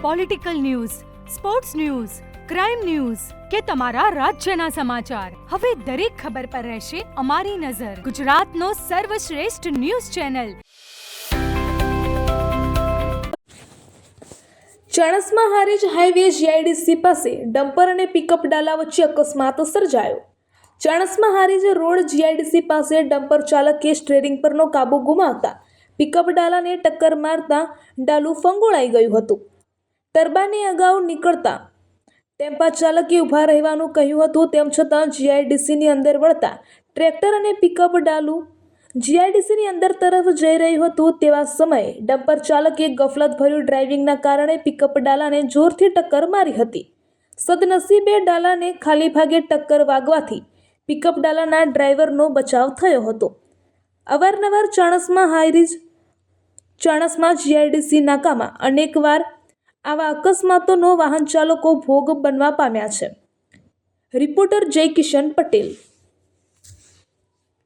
Political news, sports news, crime news કે તમારા રાજ્યના સમાચાર, હવે દરેક ખબર પર રહેશે અમારી નજર. ગુજરાતનો સર્વશ્રેષ્ઠ news channel. Chanasma Harij highway GIDC પાસે ડમ્પર અને પિકઅપ ડાલા વચ્ચે અકસ્માત સર્જાયો. ચાણસ્મા હારીજ રોડ જીઆઈડીસી પાસે ડમ્પર ચાલકે સ્ટીયરિંગ પરનો કાબુ ગુમાવતા પિકઅપ ડાલાને ટક્કર મારતા ડાલું ફંગોળાઈ ગયું હતું. ટર્બાને અગાઉ નીકળતા ટેમ્પા ચાલકે ઊભા રહેવાનું કહ્યું હતું. તેમ છતાં જીઆઈડીસીની અંદર વળતા ટ્રેક્ટર અને પિકઅપ ડાલું જીઆઈડીસીની અંદર તરફ જઈ રહ્યું હતું. તેવા સમયે ડમ્પર ચાલકે ગફલતભર્યું ડ્રાઇવિંગના કારણે પિકઅપ ડાલાને જોરથી ટક્કર મારી હતી. સદનસીબે ડાલાને ખાલી ભાગે ટક્કર વાગવાથી પિકઅપ ડાલાના ડ્રાઈવરનો બચાવ થયો હતો. અવારનવાર ચાણસ્મા જીઆઈડીસી નાકામાં અનેકવાર આવા અકસ્માતોનો વાહન ચાલકો ભોગ બનવા પામ્યા છે. રિપોર્ટર જય કિશન પટેલ.